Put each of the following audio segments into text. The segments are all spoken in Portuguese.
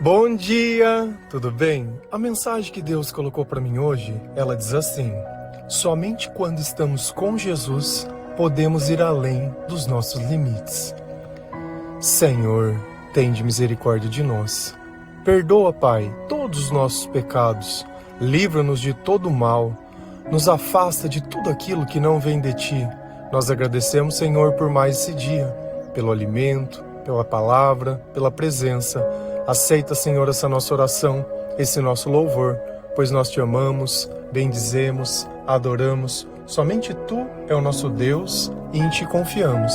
Bom dia, tudo bem? A mensagem que Deus colocou para mim hoje, ela diz assim: somente quando estamos com Jesus, podemos ir além dos nossos limites. Senhor, tende misericórdia de nós. Perdoa, Pai, todos os nossos pecados. Livra-nos de todo mal. Nos afasta de tudo aquilo que não vem de Ti. Nós agradecemos, Senhor, por mais esse dia, pelo alimento, pela palavra, pela presença. Aceita, Senhor, essa nossa oração, esse nosso louvor, pois nós Te amamos, bendizemos, adoramos. Somente Tu é o nosso Deus e em Ti confiamos.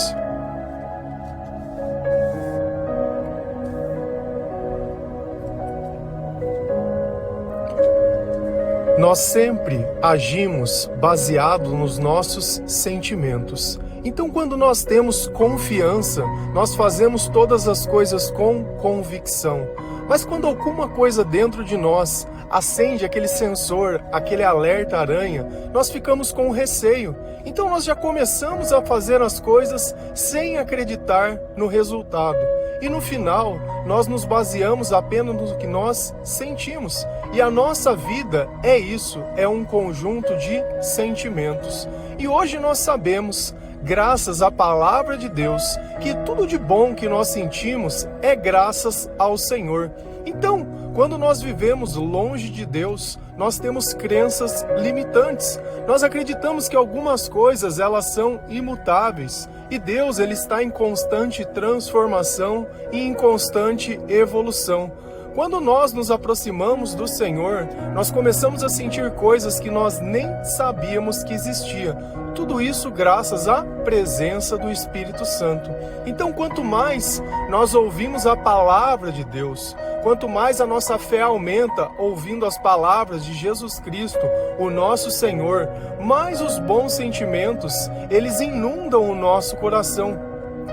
Nós sempre agimos baseado nos nossos sentimentos. Então, quando nós temos confiança, nós fazemos todas as coisas com convicção. Mas quando alguma coisa dentro de nós acende aquele sensor, aquele alerta-aranha, nós ficamos com receio. Então nós já começamos a fazer as coisas sem acreditar no resultado. E no final, nós nos baseamos apenas no que nós sentimos. E a nossa vida é isso, é um conjunto de sentimentos. E hoje nós sabemos, graças à palavra de Deus, que tudo de bom que nós sentimos é graças ao Senhor. Então, quando nós vivemos longe de Deus, nós temos crenças limitantes. Nós acreditamos que algumas coisas elas são imutáveis e Deus ele está em constante transformação e em constante evolução. Quando nós nos aproximamos do Senhor, nós começamos a sentir coisas que nós nem sabíamos que existia. Tudo isso graças à presença do Espírito Santo. Então, quanto mais nós ouvimos a palavra de Deus, quanto mais a nossa fé aumenta ouvindo as palavras de Jesus Cristo, o nosso Senhor, mais os bons sentimentos, eles inundam o nosso coração.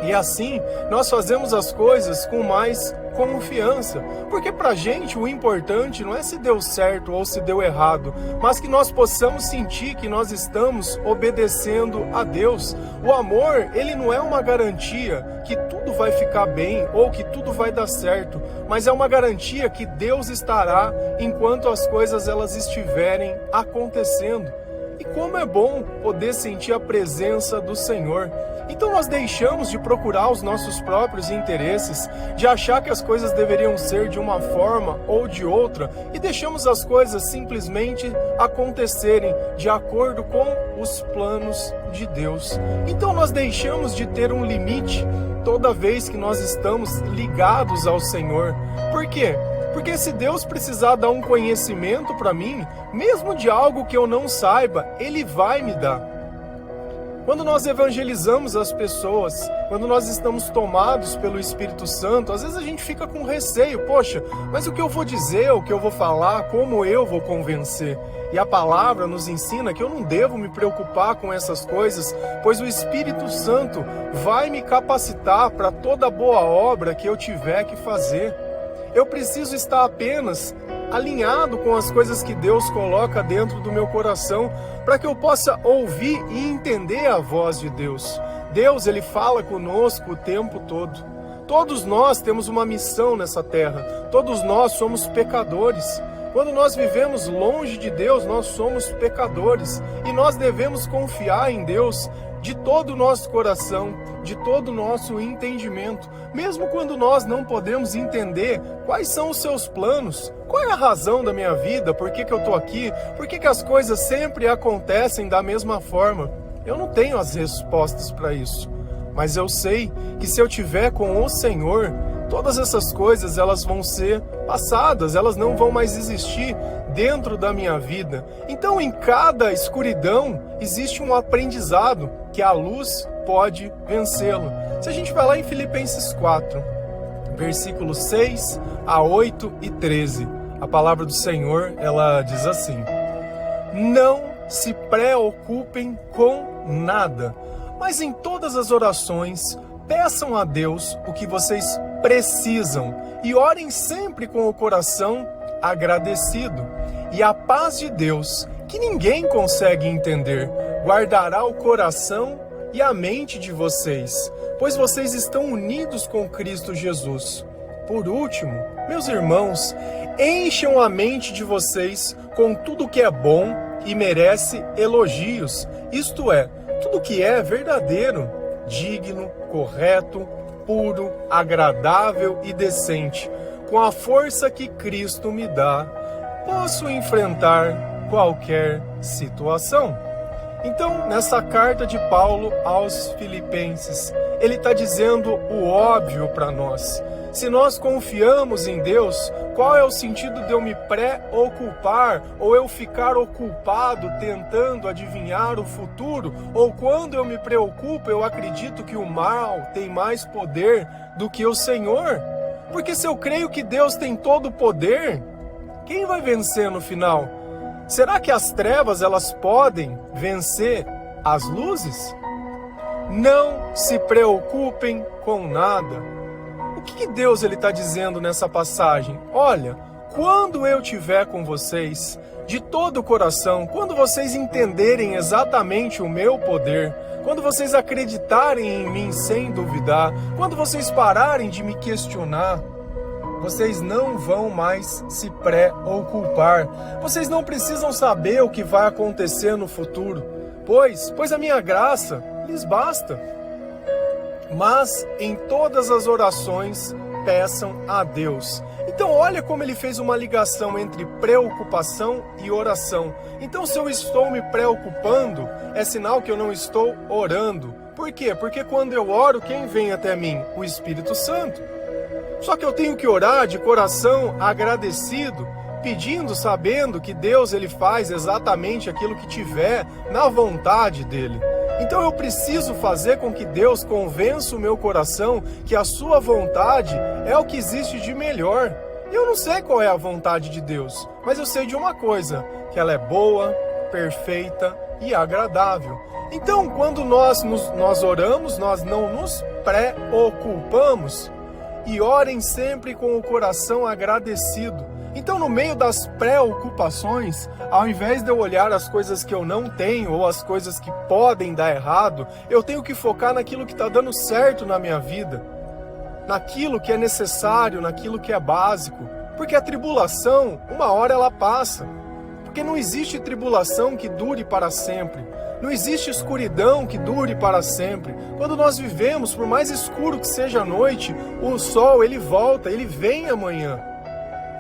E assim, nós fazemos as coisas com mais confiança, porque pra gente o importante não é se deu certo ou se deu errado, mas que nós possamos sentir que nós estamos obedecendo a Deus. O amor, ele não é uma garantia que tudo vai ficar bem ou que tudo vai dar certo, mas é uma garantia que Deus estará enquanto as coisas elas estiverem acontecendo. E como é bom poder sentir a presença do Senhor. Então nós deixamos de procurar os nossos próprios interesses, de achar que as coisas deveriam ser de uma forma ou de outra, e deixamos as coisas simplesmente acontecerem de acordo com os planos de Deus. Então nós deixamos de ter um limite toda vez que nós estamos ligados ao Senhor. Por quê? Porque se Deus precisar dar um conhecimento para mim, mesmo de algo que eu não saiba, Ele vai me dar. Quando nós evangelizamos as pessoas, quando nós estamos tomados pelo Espírito Santo, às vezes a gente fica com receio. Poxa, mas o que eu vou dizer, o que eu vou falar, como eu vou convencer? E a palavra nos ensina que eu não devo me preocupar com essas coisas, pois o Espírito Santo vai me capacitar para toda boa obra que eu tiver que fazer. Eu preciso estar apenas alinhado com as coisas que Deus coloca dentro do meu coração, para que eu possa ouvir e entender a voz de Deus. Deus, Ele fala conosco o tempo todo. Todos nós temos uma missão nessa terra. Todos nós somos pecadores. Quando nós vivemos longe de Deus, nós somos pecadores. E nós devemos confiar em Deus de todo o nosso coração, de todo o nosso entendimento, mesmo quando nós não podemos entender quais são os seus planos, qual é a razão da minha vida, por que eu estou aqui, por que as coisas sempre acontecem da mesma forma. Eu não tenho as respostas para isso, mas eu sei que se eu estiver com o Senhor, todas essas coisas elas vão ser passadas, elas não vão mais existir dentro da minha vida. Então, em cada escuridão existe um aprendizado que a luz pode vencê-lo. Se a gente vai lá em Filipenses 4, versículos 6 a 8 e 13, a palavra do Senhor, ela diz assim: não se preocupem com nada, mas em todas as orações peçam a Deus o que vocês precisam e orem sempre com o coração agradecido. E a paz de Deus, que ninguém consegue entender, guardará o coração e a mente de vocês, pois vocês estão unidos com Cristo Jesus. Por último, meus irmãos, encham a mente de vocês com tudo que é bom e merece elogios, isto é, tudo que é verdadeiro, digno, correto, puro, agradável e decente. Com a força que Cristo me dá, posso enfrentar qualquer situação. Então, nessa carta de Paulo aos Filipenses, ele está dizendo o óbvio para nós. Se nós confiamos em Deus, qual é o sentido de eu me preocupar ou eu ficar ocupado tentando adivinhar o futuro? Ou quando eu me preocupo, eu acredito que o mal tem mais poder do que o Senhor? Porque se eu creio que Deus tem todo o poder, quem vai vencer no final? Será que as trevas elas podem vencer as luzes? Não se preocupem com nada. O que Deus está dizendo nessa passagem? Olha, quando eu estiver com vocês, de todo o coração, quando vocês entenderem exatamente o meu poder, quando vocês acreditarem em mim sem duvidar, quando vocês pararem de me questionar, vocês não vão mais se preocupar. Vocês não precisam saber o que vai acontecer no futuro, pois a minha graça lhes basta. Mas em todas as orações peçam a Deus. Então olha como ele fez uma ligação entre preocupação e oração. Então se eu estou me preocupando, é sinal que eu não estou orando. Por quê? Porque quando eu oro, quem vem até mim? O Espírito Santo. Só que eu tenho que orar de coração agradecido, pedindo, sabendo que Deus ele faz exatamente aquilo que tiver na vontade dele. Então eu preciso fazer com que Deus convença o meu coração que a sua vontade é o que existe de melhor. Eu não sei qual é a vontade de Deus, mas eu sei de uma coisa, que ela é boa, perfeita e agradável. Então quando nós oramos, nós não nos preocupamos. E orem sempre com o coração agradecido. Então, no meio das preocupações, ao invés de eu olhar as coisas que eu não tenho ou as coisas que podem dar errado, eu tenho que focar naquilo que está dando certo na minha vida, naquilo que é necessário, naquilo que é básico. Porque a tribulação, uma hora ela passa. Porque não existe tribulação que dure para sempre. Não existe escuridão que dure para sempre. Quando nós vivemos, por mais escuro que seja a noite, o sol ele volta, ele vem amanhã.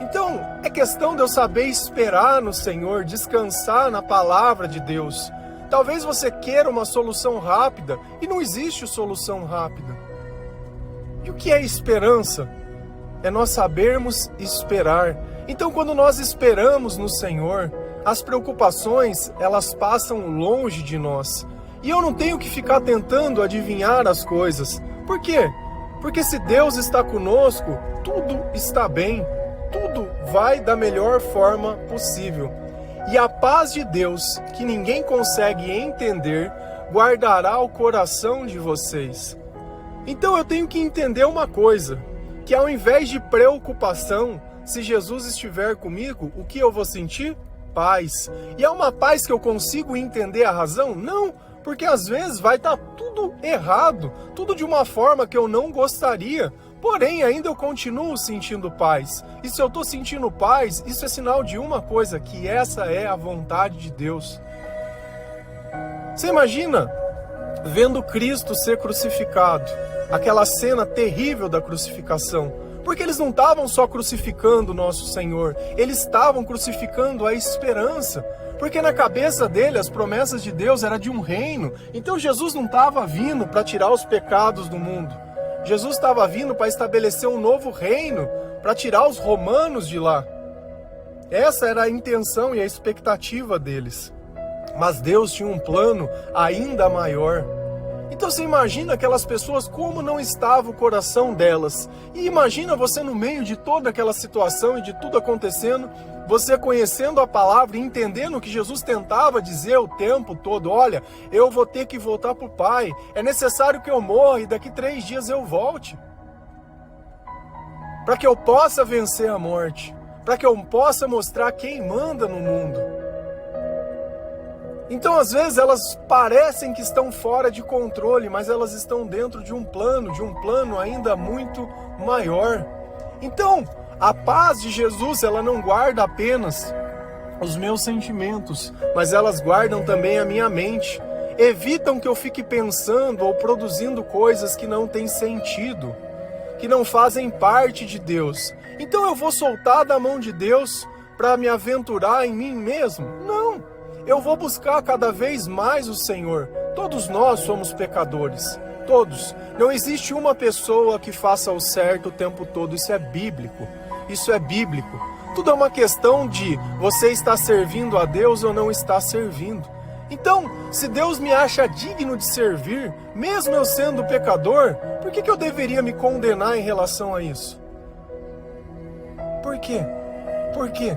Então, é questão de eu saber esperar no Senhor, descansar na palavra de Deus. Talvez você queira uma solução rápida, e não existe solução rápida. E o que é esperança? É nós sabermos esperar. Então, quando nós esperamos no Senhor, as preocupações, elas passam longe de nós. E eu não tenho que ficar tentando adivinhar as coisas. Por quê? Porque se Deus está conosco, tudo está bem. Tudo vai da melhor forma possível. E a paz de Deus, que ninguém consegue entender, guardará o coração de vocês. Então eu tenho que entender uma coisa, que ao invés de preocupação, se Jesus estiver comigo, o que eu vou sentir? Paz. E é uma paz que eu consigo entender a razão? Não, porque às vezes vai estar tudo errado, tudo de uma forma que eu não gostaria. Porém, ainda eu continuo sentindo paz. E se eu estou sentindo paz, isso é sinal de uma coisa, que essa é a vontade de Deus. Você imagina vendo Cristo ser crucificado, aquela cena terrível da crucificação. Porque eles não estavam só crucificando o nosso Senhor, eles estavam crucificando a esperança. Porque na cabeça dele as promessas de Deus eram de um reino. Então Jesus não estava vindo para tirar os pecados do mundo. Jesus estava vindo para estabelecer um novo reino, para tirar os romanos de lá. Essa era a intenção e a expectativa deles. Mas Deus tinha um plano ainda maior. Então você imagina aquelas pessoas, como não estava o coração delas. E imagina você no meio de toda aquela situação e de tudo acontecendo, você conhecendo a palavra e entendendo o que Jesus tentava dizer o tempo todo. Olha, eu vou ter que voltar para o Pai. É necessário que eu morra e daqui 3 dias eu volte. Para que eu possa vencer a morte. Para que eu possa mostrar quem manda no mundo. Então, às vezes, elas parecem que estão fora de controle, mas elas estão dentro de um plano ainda muito maior. Então, a paz de Jesus, ela não guarda apenas os meus sentimentos, mas elas guardam também a minha mente. Evitam que eu fique pensando ou produzindo coisas que não têm sentido, que não fazem parte de Deus. Então eu vou soltar da mão de Deus para me aventurar em mim mesmo? Não, eu vou buscar cada vez mais o Senhor. Todos nós somos pecadores, todos. Não existe uma pessoa que faça o certo o tempo todo, isso é bíblico. Isso é bíblico. Tudo é uma questão de você está servindo a Deus ou não está servindo. Então, se Deus me acha digno de servir, mesmo eu sendo pecador, por que eu deveria me condenar em relação a isso? Por quê? Por quê?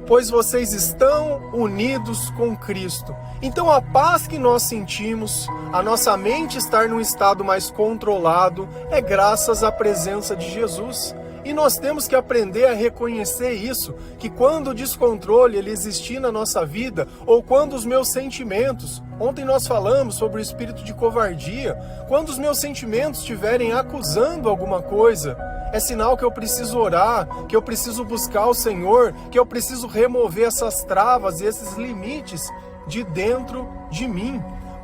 Pois vocês estão unidos com Cristo. Então a paz que nós sentimos, a nossa mente estar num estado mais controlado, é graças à presença de Jesus. E nós temos que aprender a reconhecer isso, que quando o descontrole ele existir na nossa vida, ou quando os meus sentimentos, ontem nós falamos sobre o espírito de covardia, quando os meus sentimentos estiverem acusando alguma coisa, é sinal que eu preciso orar, que eu preciso buscar o Senhor, que eu preciso remover essas travas e esses limites de dentro de mim.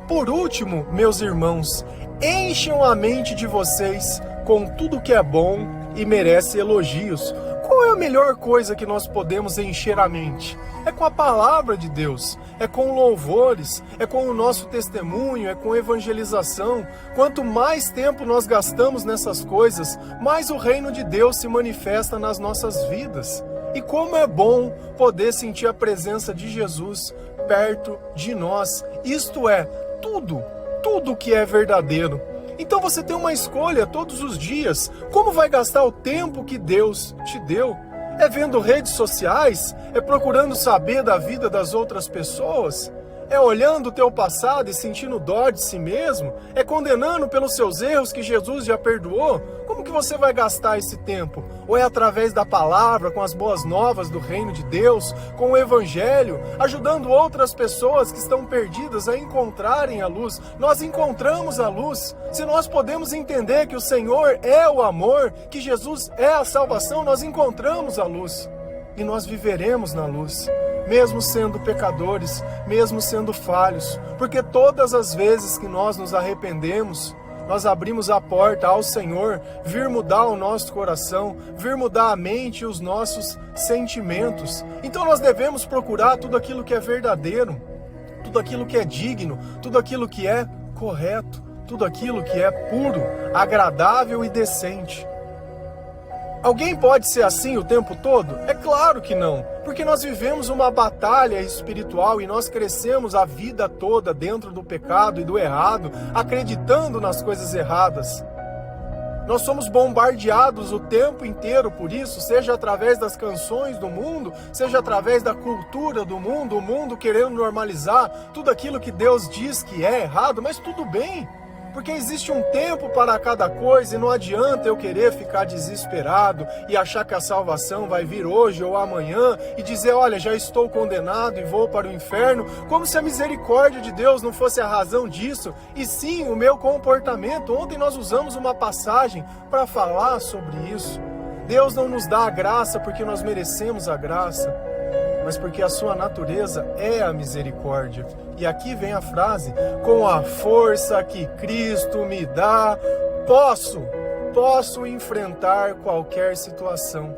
Por último, meus irmãos, encham a mente de vocês com tudo que é bom e merece elogios. Qual é a melhor coisa que nós podemos encher a mente? É com a palavra de Deus, é com louvores, é com o nosso testemunho, é com evangelização. Quanto mais tempo nós gastamos nessas coisas, mais o reino de Deus se manifesta nas nossas vidas. E como é bom poder sentir a presença de Jesus perto de nós. Isto é, tudo que é verdadeiro. Então você tem uma escolha todos os dias. Como vai gastar o tempo que Deus te deu? É vendo redes sociais? É procurando saber da vida das outras pessoas? É olhando o teu passado e sentindo dó de si mesmo? É condenando pelos seus erros que Jesus já perdoou? Como que você vai gastar esse tempo? Ou é através da palavra, com as boas novas do reino de Deus, com o evangelho, ajudando outras pessoas que estão perdidas a encontrarem a luz? Nós encontramos a luz. Se nós podemos entender que o Senhor é o amor, que Jesus é a salvação, nós encontramos a luz. E nós viveremos na luz. Mesmo sendo pecadores, mesmo sendo falhos, porque todas as vezes que nós nos arrependemos, nós abrimos a porta ao Senhor vir mudar o nosso coração, vir mudar a mente e os nossos sentimentos. Então nós devemos procurar tudo aquilo que é verdadeiro, tudo aquilo que é digno, tudo aquilo que é correto, tudo aquilo que é puro, agradável e decente. Alguém pode ser assim o tempo todo? É claro que não, porque nós vivemos uma batalha espiritual e nós crescemos a vida toda dentro do pecado e do errado, acreditando nas coisas erradas. Nós somos bombardeados o tempo inteiro por isso, seja através das canções do mundo, seja através da cultura do mundo, o mundo querendo normalizar tudo aquilo que Deus diz que é errado, mas tudo bem. Porque existe um tempo para cada coisa e não adianta eu querer ficar desesperado e achar que a salvação vai vir hoje ou amanhã e dizer, olha, já estou condenado e vou para o inferno, como se a misericórdia de Deus não fosse a razão disso, e sim o meu comportamento. Ontem nós usamos uma passagem para falar sobre isso. Deus não nos dá a graça porque nós merecemos a graça, mas porque a sua natureza é a misericórdia. E aqui vem a frase, com a força que Cristo me dá, posso enfrentar qualquer situação.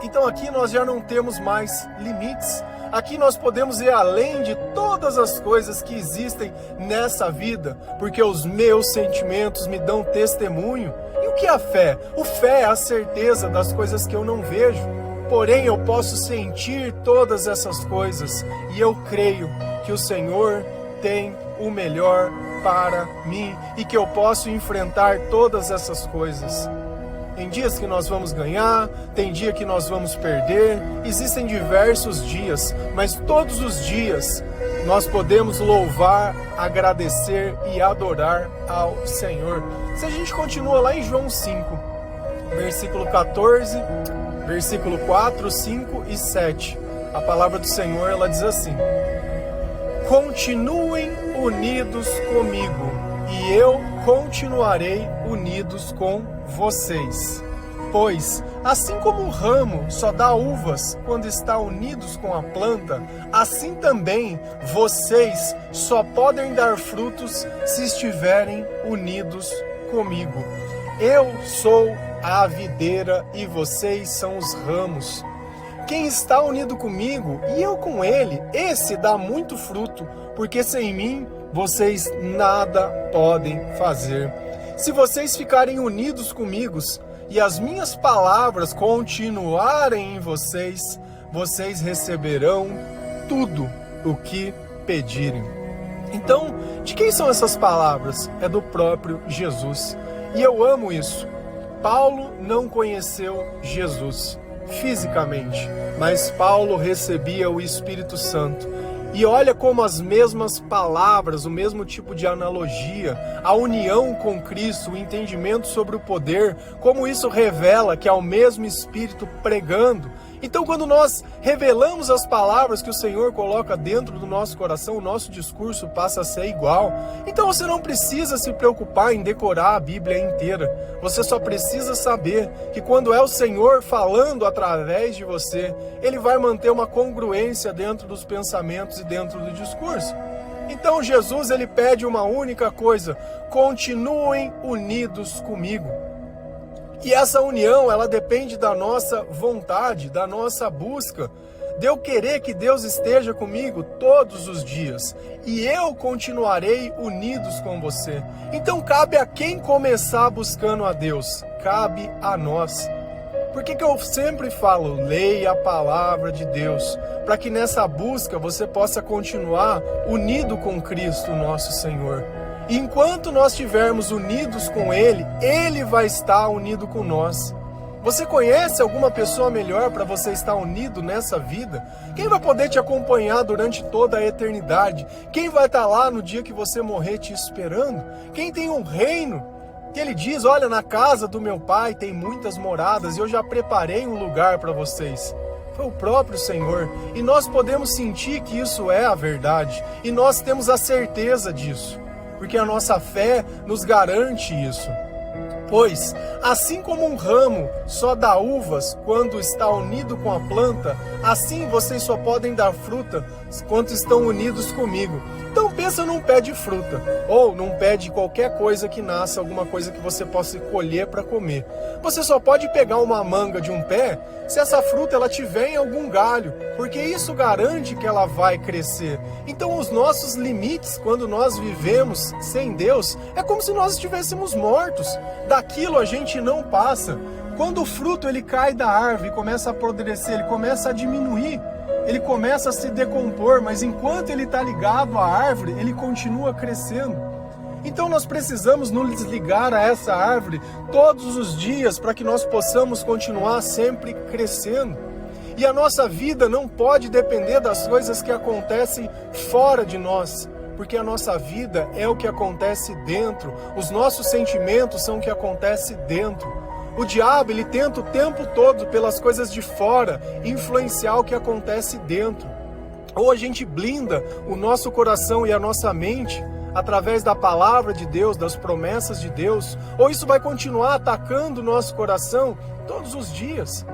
Então aqui nós já não temos mais limites. Aqui nós podemos ir além de todas as coisas que existem nessa vida, porque os meus sentimentos me dão testemunho. E o que é a fé? O fé é a certeza das coisas que eu não vejo. Porém, eu posso sentir todas essas coisas e eu creio que o Senhor tem o melhor para mim e que eu posso enfrentar todas essas coisas. Tem dias que nós vamos ganhar, tem dia que nós vamos perder, existem diversos dias, mas todos os dias nós podemos louvar, agradecer e adorar ao Senhor. Se a gente continua lá em João 5, versículo 14... versículo 4, 5 e 7. A palavra do Senhor, ela diz assim: continuem unidos comigo, e eu continuarei unidos com vocês. Pois, assim como o ramo só dá uvas quando está unidos com a planta, assim também vocês só podem dar frutos se estiverem unidos comigo. Eu sou a videira e vocês são os ramos. Quem está unido comigo e eu com ele, esse dá muito fruto, porque sem mim vocês nada podem fazer. Se vocês ficarem unidos comigo e as minhas palavras continuarem em vocês, vocês receberão tudo o que pedirem. Então, de quem são essas palavras? É do próprio Jesus. E eu amo isso. Paulo não conheceu Jesus fisicamente, mas Paulo recebia o Espírito Santo. E olha como as mesmas palavras, o mesmo tipo de analogia, a união com Cristo, o entendimento sobre o poder, como isso revela que é o mesmo Espírito pregando. Então, quando nós revelamos as palavras que o Senhor coloca dentro do nosso coração, o nosso discurso passa a ser igual. Então, você não precisa se preocupar em decorar a Bíblia inteira. Você só precisa saber que quando é o Senhor falando através de você, Ele vai manter uma congruência dentro dos pensamentos e dentro do discurso. Então, Jesus, Ele pede uma única coisa: continuem unidos comigo. E essa união, ela depende da nossa vontade, da nossa busca, de eu querer que Deus esteja comigo todos os dias. E eu continuarei unidos com você. Então cabe a quem começar buscando a Deus? Cabe a nós. Por que eu sempre falo, leia a palavra de Deus, para que nessa busca você possa continuar unido com Cristo, nosso Senhor. E enquanto nós estivermos unidos com Ele, Ele vai estar unido com nós. Você conhece alguma pessoa melhor para você estar unido nessa vida? Quem vai poder te acompanhar durante toda a eternidade? Quem vai estar lá no dia que você morrer te esperando? Quem tem um reino que Ele diz, olha, na casa do meu Pai tem muitas moradas e eu já preparei um lugar para vocês. Foi o próprio Senhor. E nós podemos sentir que isso é a verdade. E nós temos a certeza disso. Porque a nossa fé nos garante isso. Pois, assim como um ramo só dá uvas quando está unido com a planta, assim vocês só podem dar fruta quando estão unidos comigo. Então pensa num pé de fruta, ou num pé de qualquer coisa que nasça, alguma coisa que você possa colher para comer. Você só pode pegar uma manga de um pé se essa fruta ela tiver em algum galho, porque isso garante que ela vai crescer. Então os nossos limites, quando nós vivemos sem Deus, é como se nós estivéssemos mortos. Daquilo a gente não passa. Quando o fruto ele cai da árvore e começa a apodrecer, ele começa a diminuir, ele começa a se decompor, mas enquanto ele está ligado à árvore, ele continua crescendo. Então nós precisamos nos ligar a essa árvore todos os dias para que nós possamos continuar sempre crescendo. E a nossa vida não pode depender das coisas que acontecem fora de nós, porque a nossa vida é o que acontece dentro, os nossos sentimentos são o que acontece dentro. O diabo, ele tenta o tempo todo, pelas coisas de fora, influenciar o que acontece dentro. Ou a gente blinda o nosso coração e a nossa mente através da palavra de Deus, das promessas de Deus, ou isso vai continuar atacando o nosso coração todos os dias.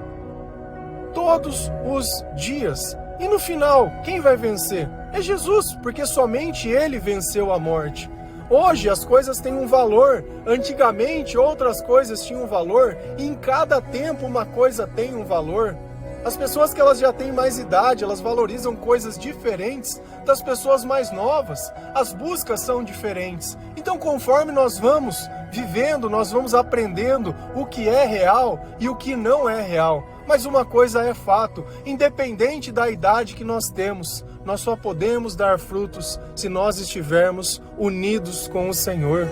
Todos os dias. E no final, quem vai vencer? É Jesus, porque somente Ele venceu a morte. Hoje as coisas têm um valor, antigamente outras coisas tinham um valor, e em cada tempo uma coisa tem um valor. As pessoas que elas já têm mais idade, elas valorizam coisas diferentes das pessoas mais novas. As buscas são diferentes. Então, conforme nós vamos vivendo, nós vamos aprendendo o que é real e o que não é real. Mas uma coisa é fato, independente da idade que nós temos, nós só podemos dar frutos se nós estivermos unidos com o Senhor.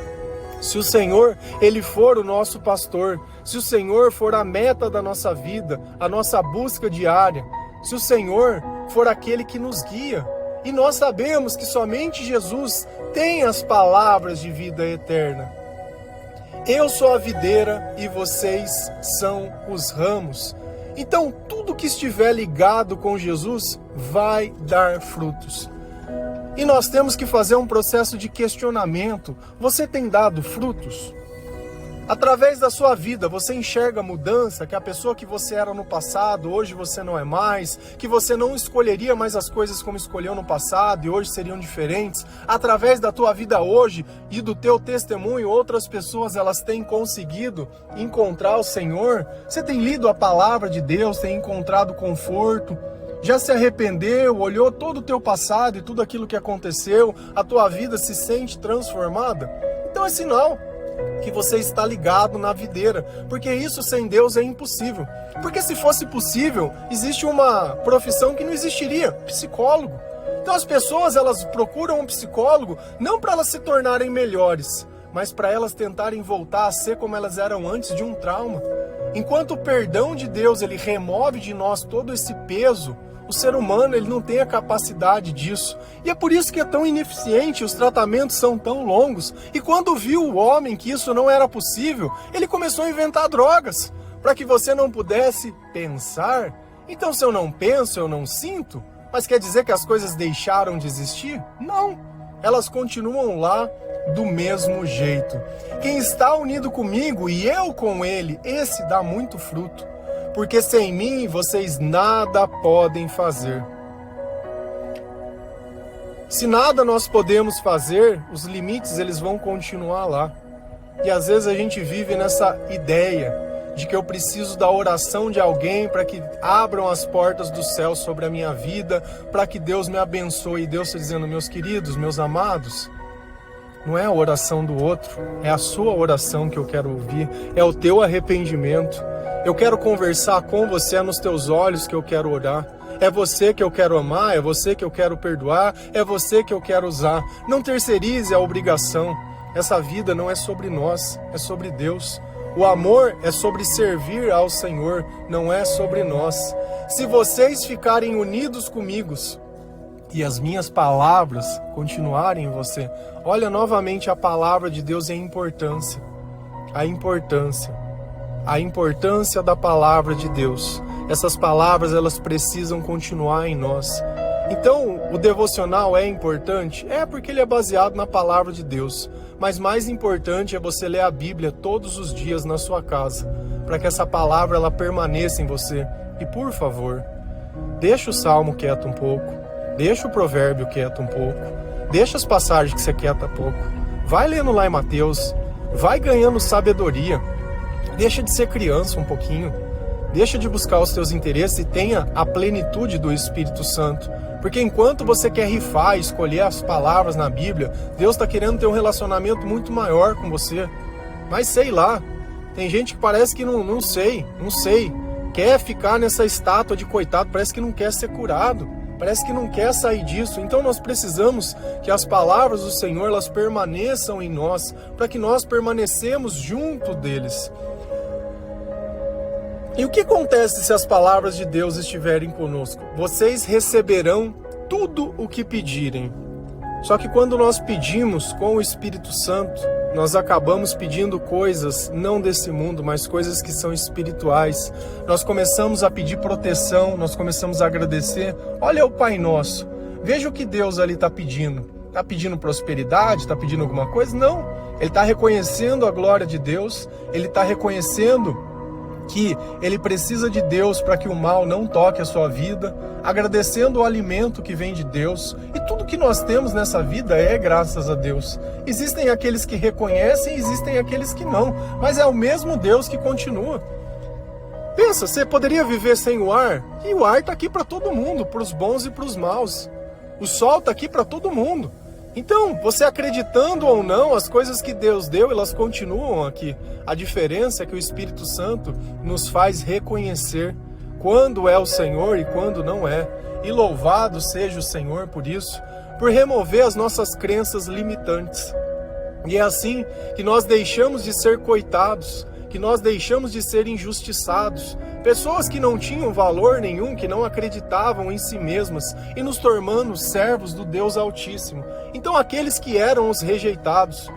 Se o Senhor, Ele for o nosso pastor, se o Senhor for a meta da nossa vida, a nossa busca diária, se o Senhor for aquele que nos guia, e nós sabemos que somente Jesus tem as palavras de vida eterna. Eu sou a videira e vocês são os ramos. Então, tudo que estiver ligado com Jesus vai dar frutos. E nós temos que fazer um processo de questionamento. Você tem dado frutos? Através da sua vida, você enxerga a mudança, que a pessoa que você era no passado, hoje você não é mais, que você não escolheria mais as coisas como escolheu no passado e hoje seriam diferentes. Através da tua vida hoje e do teu testemunho, outras pessoas elas têm conseguido encontrar o Senhor. Você tem lido a palavra de Deus, tem encontrado conforto, já se arrependeu, olhou todo o teu passado e tudo aquilo que aconteceu, a tua vida se sente transformada? Então é sinal que você está ligado na videira, porque isso sem Deus é impossível. Porque se fosse possível, existe uma profissão que não existiria, psicólogo. Então as pessoas elas procuram um psicólogo não para elas se tornarem melhores, mas para elas tentarem voltar a ser como elas eram antes de um trauma. Enquanto o perdão de Deus ele remove de nós todo esse peso, o ser humano ele não tem a capacidade disso. E é por isso que é tão ineficiente, os tratamentos são tão longos. E quando viu o homem que isso não era possível, ele começou a inventar drogas, para que você não pudesse pensar. Então se eu não penso, eu não sinto. Mas quer dizer que as coisas deixaram de existir? Não, elas continuam lá do mesmo jeito. Quem está unido comigo e eu com ele, esse dá muito fruto. Porque sem mim vocês nada podem fazer. Se nada nós podemos fazer, os limites eles vão continuar lá. E às vezes a gente vive nessa ideia de que eu preciso da oração de alguém para que abram as portas do céu sobre a minha vida, para que Deus me abençoe. E Deus está dizendo, meus queridos, meus amados, não é a oração do outro, é a sua oração que eu quero ouvir, é o teu arrependimento. Eu quero conversar com você, é nos teus olhos que eu quero orar. É você que eu quero amar, é você que eu quero perdoar, é você que eu quero usar. Não terceirize a obrigação. Essa vida não é sobre nós, é sobre Deus. O amor é sobre servir ao Senhor, não é sobre nós. Se vocês ficarem unidos comigo e as minhas palavras continuarem em você, olha novamente a palavra de Deus e a importância da palavra de Deus. Essas palavras, elas precisam continuar em nós. Então, o devocional é importante? É, porque ele é baseado na palavra de Deus. Mas mais importante é você ler a Bíblia todos os dias na sua casa, para que essa palavra ela permaneça em você. E por favor, deixa o Salmo quieto um pouco, deixa o Provérbio quieto um pouco, deixa as passagens que você quieta um pouco. Vai lendo lá em Mateus, vai ganhando sabedoria. Deixa de ser criança um pouquinho. Deixa de buscar os teus interesses e tenha a plenitude do Espírito Santo. Porque enquanto você quer rifar, escolher as palavras na Bíblia, Deus está querendo ter um relacionamento muito maior com você. Mas sei lá, tem gente que parece que não sei. Quer ficar nessa estátua de coitado, parece que não quer ser curado. Parece que não quer sair disso. Então nós precisamos que as palavras do Senhor elas permaneçam em nós, para que nós permanecemos junto deles. E o que acontece se as palavras de Deus estiverem conosco? Vocês receberão tudo o que pedirem. Só que quando nós pedimos com o Espírito Santo, nós acabamos pedindo coisas não desse mundo, mas coisas que são espirituais. Nós começamos a pedir proteção, nós começamos a agradecer. Olha o Pai Nosso, veja o que Deus ali está pedindo. Está pedindo prosperidade? Está pedindo alguma coisa? Não, Ele está reconhecendo a glória de Deus, Ele está reconhecendo que ele precisa de Deus para que o mal não toque a sua vida, agradecendo o alimento que vem de Deus. E tudo que nós temos nessa vida é graças a Deus. Existem aqueles que reconhecem, existem aqueles que não, mas é o mesmo Deus que continua. Pensa, você poderia viver sem o ar? E o ar está aqui para todo mundo, para os bons e para os maus. O sol está aqui para todo mundo. Então, você acreditando ou não, as coisas que Deus deu, elas continuam aqui. A diferença é que o Espírito Santo nos faz reconhecer quando é o Senhor e quando não é. E louvado seja o Senhor por isso, por remover as nossas crenças limitantes. E é assim que nós deixamos de ser coitados, que nós deixamos de ser injustiçados. Pessoas que não tinham valor nenhum, que não acreditavam em si mesmas e nos tornando servos do Deus Altíssimo. Então aqueles que eram os rejeitados,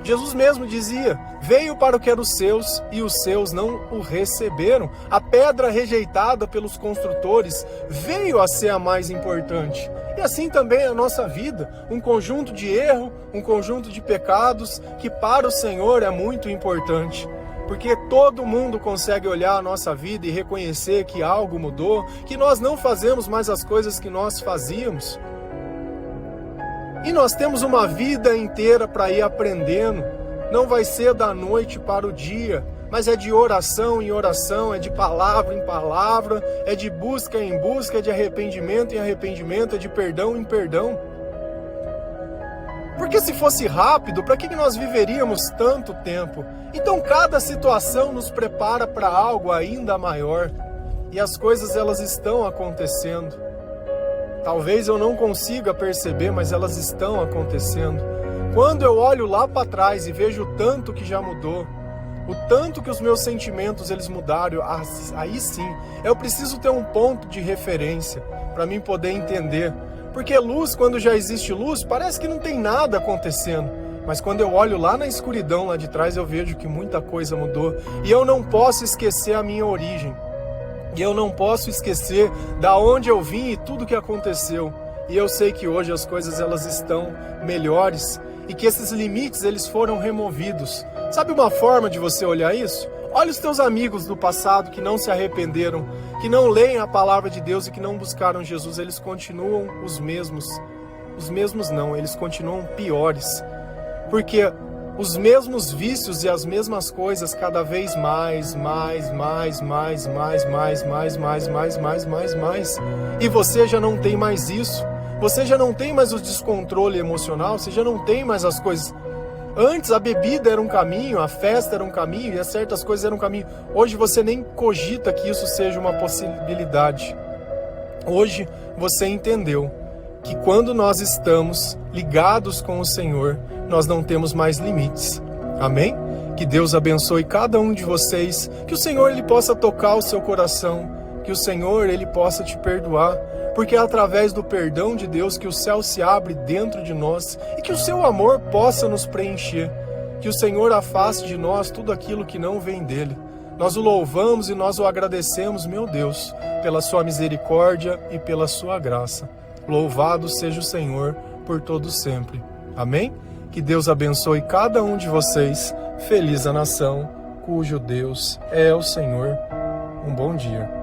Jesus mesmo dizia, veio para o que era os seus e os seus não o receberam. A pedra rejeitada pelos construtores veio a ser a mais importante. E assim também é a nossa vida, um conjunto de erro, um conjunto de pecados que para o Senhor é muito importante. Porque todo mundo consegue olhar a nossa vida e reconhecer que algo mudou, que nós não fazemos mais as coisas que nós fazíamos. E nós temos uma vida inteira para ir aprendendo. Não vai ser da noite para o dia, mas é de oração em oração, é de palavra em palavra, é de busca em busca, é de arrependimento em arrependimento, é de perdão em perdão. Porque se fosse rápido, para que nós viveríamos tanto tempo? Então cada situação nos prepara para algo ainda maior. E as coisas elas estão acontecendo. Talvez eu não consiga perceber, mas elas estão acontecendo. Quando eu olho lá para trás e vejo o tanto que já mudou, o tanto que os meus sentimentos eles mudaram, aí sim, eu preciso ter um ponto de referência para mim poder entender. Porque luz, quando já existe luz, parece que não tem nada acontecendo. Mas quando eu olho lá na escuridão, lá de trás, eu vejo que muita coisa mudou. E eu não posso esquecer a minha origem. E eu não posso esquecer da onde eu vim e tudo que aconteceu. E eu sei que hoje as coisas elas estão melhores e que esses limites eles foram removidos. Sabe uma forma de você olhar isso? Olha os teus amigos do passado que não se arrependeram, que não leem a palavra de Deus e que não buscaram Jesus, eles continuam os mesmos. Os mesmos não, eles continuam piores. Porque os mesmos vícios e as mesmas coisas cada vez mais. E você já não tem mais isso. Você já não tem mais o descontrole emocional, você já não tem mais as coisas. Antes a bebida era um caminho, a festa era um caminho e as certas coisas eram um caminho. Hoje você nem cogita que isso seja uma possibilidade. Hoje você entendeu que quando nós estamos ligados com o Senhor, nós não temos mais limites. Amém? Que Deus abençoe cada um de vocês, que o Senhor ele possa tocar o seu coração, que o Senhor ele possa te perdoar, porque é através do perdão de Deus que o céu se abre dentro de nós e que o seu amor possa nos preencher, que o Senhor afaste de nós tudo aquilo que não vem dele. Nós o louvamos e nós o agradecemos, meu Deus, pela sua misericórdia e pela sua graça. Louvado seja o Senhor por todo sempre. Amém? Que Deus abençoe cada um de vocês. Feliz a nação cujo Deus é o Senhor. Um bom dia.